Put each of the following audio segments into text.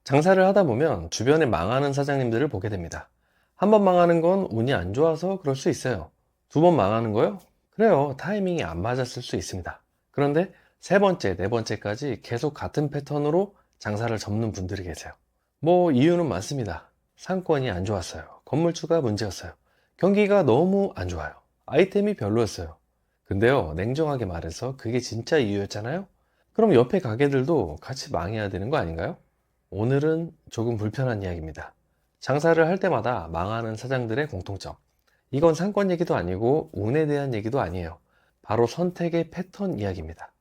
장사를 하다 보면 주변에 망하는 사장님들을 보게 됩니다. 한 번 망하는 건 운이 안 좋아서 그럴 수 있어요. 두 번 망하는 거요? 그래요. 타이밍이 안 맞았을 수 있습니다. 그런데 세 번째, 네 번째까지 계속 같은 패턴으로 장사를 접는 분들이 계세요. 뭐 이유는 많습니다. 상권이 안 좋았어요. 건물주가 문제였어요. 경기가 너무 안 좋아요. 아이템이 별로였어요. 근데요, 냉정하게 말해서 그게 진짜 이유였잖아요? 그럼 옆에 가게들도 같이 망해야 되는 거 아닌가요? 오늘은 조금 불편한 이야기입니다. 장사를 할 때마다 망하는 사장들의 공통점. 이건 상권 얘기도 아니고 운에 대한 얘기도 아니에요. 바로 선택의 패턴 이야기입니다.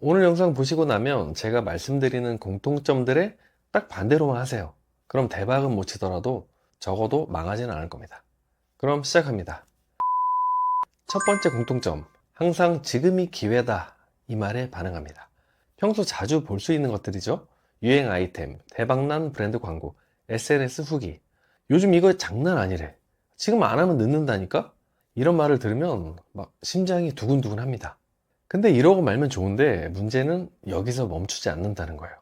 오늘 영상 보시고 나면 제가 말씀드리는 공통점들의 딱 반대로만 하세요. 그럼 대박은 못 치더라도 적어도 망하지는 않을 겁니다. 그럼 시작합니다. 첫 번째 공통점. 항상 지금이 기회다. 이 말에 반응합니다. 평소 자주 볼 수 있는 것들이죠. 유행 아이템, 대박난 브랜드 광고, SNS 후기. 요즘 이거 장난 아니래. 지금 안 하면 늦는다니까? 이런 말을 들으면 막 심장이 두근두근 합니다. 근데 이러고 말면 좋은데 문제는 여기서 멈추지 않는다는 거예요.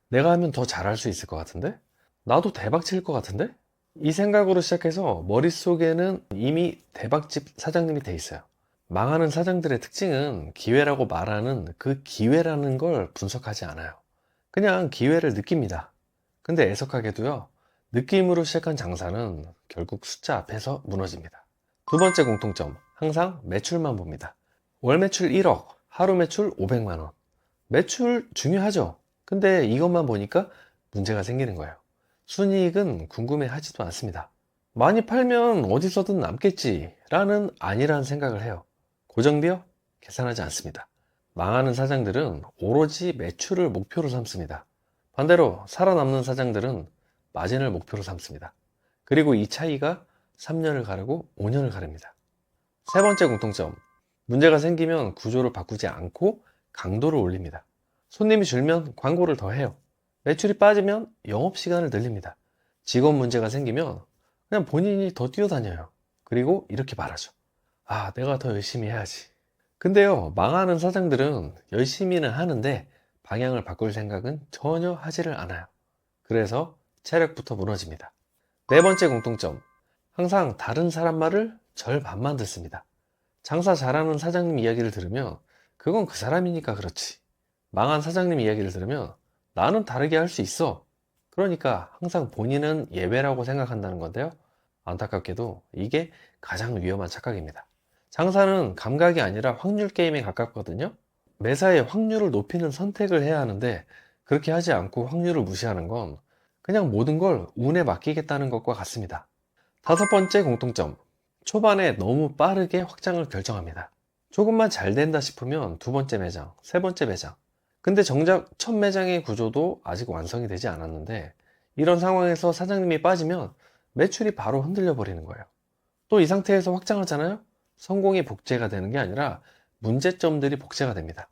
내가 하면 더 잘할 수 있을 것 같은데? 나도 대박 칠 것 같은데? 이 생각으로 시작해서 머릿속에는 이미 대박집 사장님이 돼 있어요. 망하는 사장들의 특징은 기회라고 말하는 그 기회라는 걸 분석하지 않아요. 그냥 기회를 느낍니다. 근데 애석하게도요, 느낌으로 시작한 장사는 결국 숫자 앞에서 무너집니다. 두 번째 공통점, 항상 매출만 봅니다. 월 매출 1억, 하루 매출 500만 원. 매출 중요하죠. 근데 이것만 보니까 문제가 생기는 거예요. 순이익은 궁금해 하지도 않습니다. 많이 팔면 어디서든 남겠지 라는 아니란 생각을 해요. 고정비요? 계산하지 않습니다. 망하는 사장들은 오로지 매출을 목표로 삼습니다. 반대로 살아남는 사장들은 마진을 목표로 삼습니다. 그리고 이 차이가 3년을 가르고 5년을 가릅니다. 세 번째 공통점. 문제가 생기면 구조를 바꾸지 않고 강도를 올립니다. 손님이 줄면 광고를 더 해요. 매출이 빠지면 영업시간을 늘립니다. 직원 문제가 생기면 그냥 본인이 더 뛰어다녀요. 그리고 이렇게 말하죠. 아, 내가 더 열심히 해야지. 근데요, 망하는 사장들은 열심히는 하는데 방향을 바꿀 생각은 전혀 하지를 않아요. 그래서 체력부터 무너집니다. 네 번째 공통점. 항상 다른 사람 말을 절반만 듣습니다. 장사 잘하는 사장님 이야기를 들으면 그건 그 사람이니까 그렇지. 망한 사장님 이야기를 들으면 나는 다르게 할 수 있어. 그러니까 항상 본인은 예외라고 생각한다는 건데요. 안타깝게도 이게 가장 위험한 착각입니다. 장사는 감각이 아니라 확률 게임에 가깝거든요. 매사에 확률을 높이는 선택을 해야 하는데 그렇게 하지 않고 확률을 무시하는 건 그냥 모든 걸 운에 맡기겠다는 것과 같습니다. 다섯 번째 공통점. 초반에 너무 빠르게 확장을 결정합니다. 조금만 잘 된다 싶으면 두 번째 매장, 세 번째 매장. 근데 정작 첫 매장의 구조도 아직 완성이 되지 않았는데 이런 상황에서 사장님이 빠지면 매출이 바로 흔들려 버리는 거예요. 또 이 상태에서 확장하잖아요? 성공이 복제가 되는 게 아니라 문제점들이 복제가 됩니다.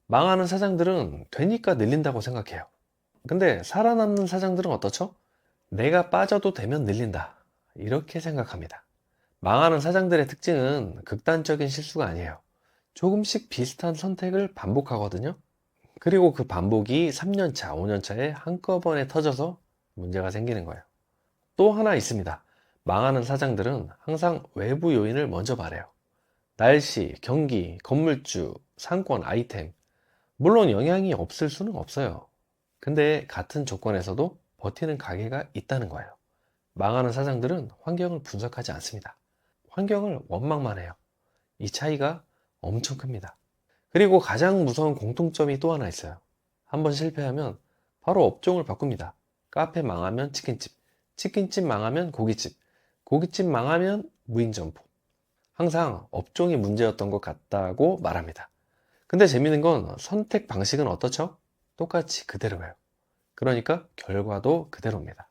망하는 사장들은 되니까 늘린다고 생각해요. 근데 살아남는 사장들은 어떻죠? 내가 빠져도 되면 늘린다. 이렇게 생각합니다. 망하는 사장들의 특징은 극단적인 실수가 아니에요. 조금씩 비슷한 선택을 반복하거든요. 그리고 그 반복이 3년차, 5년차에 한꺼번에 터져서 문제가 생기는 거예요. 또 하나 있습니다. 망하는 사장들은 항상 외부 요인을 먼저 말해요. 날씨, 경기, 건물주, 상권, 아이템. 물론 영향이 없을 수는 없어요. 근데 같은 조건에서도 버티는 가게가 있다는 거예요. 망하는 사장들은 환경을 분석하지 않습니다. 환경을 원망만 해요. 이 차이가 엄청 큽니다. 그리고 가장 무서운 공통점이 또 하나 있어요. 한번 실패하면 바로 업종을 바꿉니다. 카페 망하면 치킨집, 치킨집 망하면 고깃집, 고깃집 망하면 무인점포. 항상 업종이 문제였던 것 같다고 말합니다. 근데 재밌는 건 선택 방식은 어떻죠? 똑같이 그대로예요. 그러니까 결과도 그대로입니다.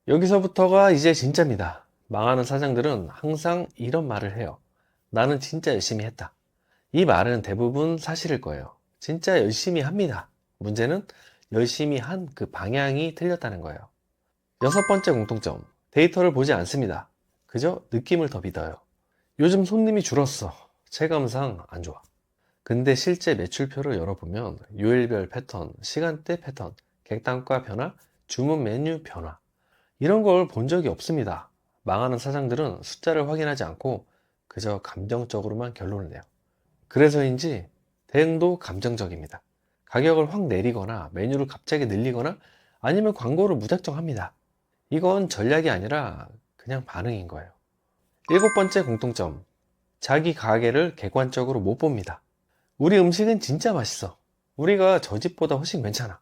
여기서부터가 이제 진짜입니다. 망하는 사장들은 항상 이런 말을 해요. 나는 진짜 열심히 했다. 이 말은 대부분 사실일 거예요. 진짜 열심히 합니다. 문제는 열심히 한 그 방향이 틀렸다는 거예요. 여섯 번째 공통점. 데이터를 보지 않습니다. 그저 느낌을 더 믿어요. 요즘 손님이 줄었어. 체감상 안 좋아. 근데 실제 매출표를 열어보면 요일별 패턴, 시간대 패턴, 객단가 변화, 주문 메뉴 변화. 이런 걸 본 적이 없습니다. 망하는 사장들은 숫자를 확인하지 않고 그저 감정적으로만 결론을 내요. 그래서인지 대응도 감정적입니다. 가격을 확 내리거나 메뉴를 갑자기 늘리거나 아니면 광고를 무작정 합니다. 이건 전략이 아니라 그냥 반응인 거예요. 일곱 번째 공통점. 자기 가게를 객관적으로 못 봅니다. 우리 음식은 진짜 맛있어. 우리가 저 집보다 훨씬 괜찮아.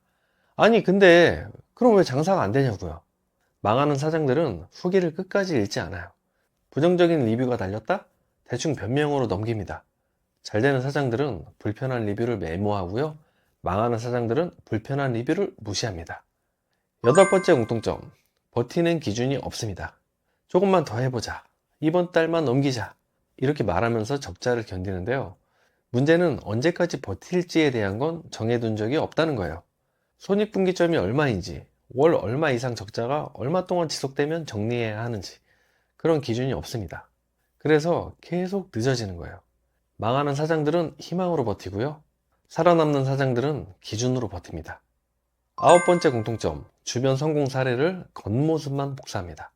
아니, 근데 그럼 왜 장사가 안 되냐고요. 망하는 사장들은 후기를 끝까지 읽지 않아요. 부정적인 리뷰가 달렸다? 대충 변명으로 넘깁니다. 잘 되는 사장들은 불편한 리뷰를 메모하고요. 망하는 사장들은 불편한 리뷰를 무시합니다. 여덟 번째 공통점. 버티는 기준이 없습니다. 조금만 더 해보자. 이번 달만 넘기자. 이렇게 말하면서 적자를 견디는데요. 문제는 언제까지 버틸지에 대한 건 정해둔 적이 없다는 거예요. 손익분기점이 얼마인지, 월 얼마 이상 적자가 얼마 동안 지속되면 정리해야 하는지 그런 기준이 없습니다. 그래서 계속 늦어지는 거예요. 망하는 사장들은 희망으로 버티고요. 살아남는 사장들은 기준으로 버팁니다. 아홉 번째 공통점, 주변 성공 사례를 겉모습만 복사합니다.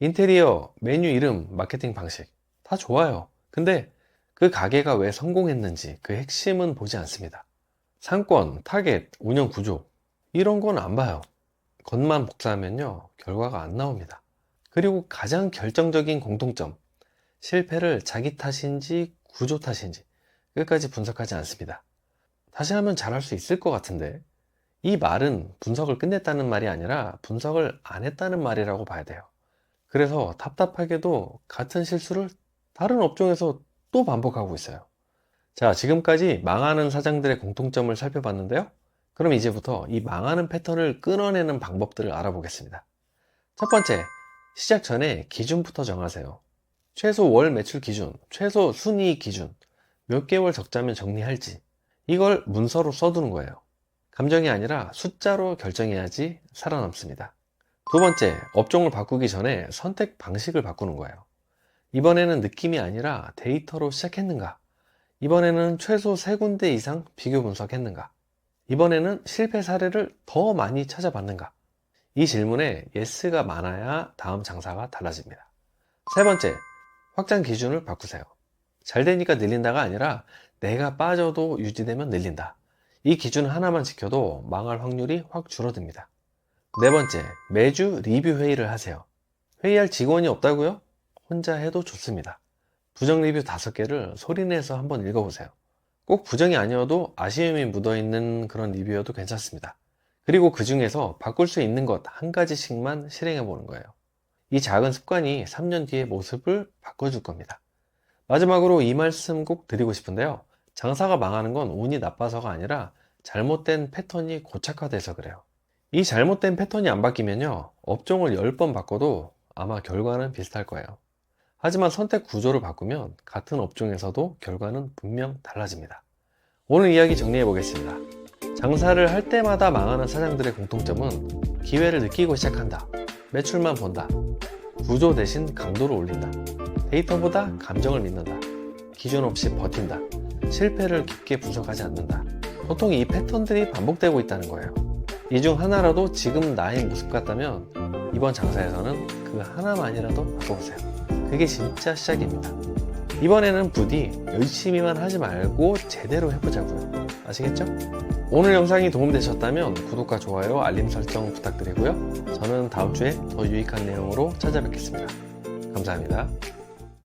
인테리어, 메뉴 이름, 마케팅 방식 다 좋아요. 근데 그 가게가 왜 성공했는지 그 핵심은 보지 않습니다. 상권, 타겟, 운영 구조 이런 건 안 봐요. 겉만 복사하면요 결과가 안 나옵니다. 그리고 가장 결정적인 공통점, 실패를 자기 탓인지 구조 탓인지 끝까지 분석하지 않습니다. 다시 하면 잘할 수 있을 것 같은데 이 말은 분석을 끝냈다는 말이 아니라 분석을 안 했다는 말이라고 봐야 돼요. 그래서 답답하게도 같은 실수를 다른 업종에서 또 반복하고 있어요. 자, 지금까지 망하는 사장들의 공통점을 살펴봤는데요. 그럼 이제부터 이 망하는 패턴을 끊어내는 방법들을 알아보겠습니다. 첫 번째, 시작 전에 기준부터 정하세요. 최소 월 매출 기준, 최소 순이익 기준, 몇 개월 적자면 정리할지 이걸 문서로 써두는 거예요. 감정이 아니라 숫자로 결정해야지 살아남습니다. 두 번째, 업종을 바꾸기 전에 선택 방식을 바꾸는 거예요. 이번에는 느낌이 아니라 데이터로 시작했는가? 이번에는 최소 3군데 이상 비교 분석했는가? 이번에는 실패 사례를 더 많이 찾아봤는가? 이 질문에 예스가 많아야 다음 장사가 달라집니다. 세 번째, 확장 기준을 바꾸세요. 잘 되니까 늘린다가 아니라 내가 빠져도 유지되면 늘린다. 이 기준 하나만 지켜도 망할 확률이 확 줄어듭니다. 네 번째, 매주 리뷰 회의를 하세요. 회의할 직원이 없다고요? 혼자 해도 좋습니다. 부정 리뷰 5개를 소리내서 한번 읽어보세요. 꼭 부정이 아니어도 아쉬움이 묻어있는 그런 리뷰여도 괜찮습니다. 그리고 그 중에서 바꿀 수 있는 것 한 가지씩만 실행해보는 거예요. 이 작은 습관이 3년 뒤의 모습을 바꿔줄 겁니다. 마지막으로 이 말씀 꼭 드리고 싶은데요. 장사가 망하는 건 운이 나빠서가 아니라 잘못된 패턴이 고착화돼서 그래요. 이 잘못된 패턴이 안 바뀌면요. 업종을 10번 바꿔도 아마 결과는 비슷할 거예요. 하지만 선택 구조를 바꾸면 같은 업종에서도 결과는 분명 달라집니다. 오늘 이야기 정리해 보겠습니다. 장사를 할 때마다 망하는 사장들의 공통점은 기회를 느끼고 시작한다. 매출만 본다. 구조 대신 강도를 올린다. 데이터보다 감정을 믿는다. 기준 없이 버틴다. 실패를 깊게 분석하지 않는다. 보통 이 패턴들이 반복되고 있다는 거예요. 이 중 하나라도 지금 나의 모습 같다면 이번 장사에서는 그 하나만이라도 바꿔보세요. 그게 진짜 시작입니다. 이번에는 부디 열심히만 하지 말고 제대로 해보자고요. 아시겠죠? 오늘 영상이 도움되셨다면 구독과 좋아요, 알림 설정 부탁드리고요. 저는 다음 주에 더 유익한 내용으로 찾아뵙겠습니다. 감사합니다.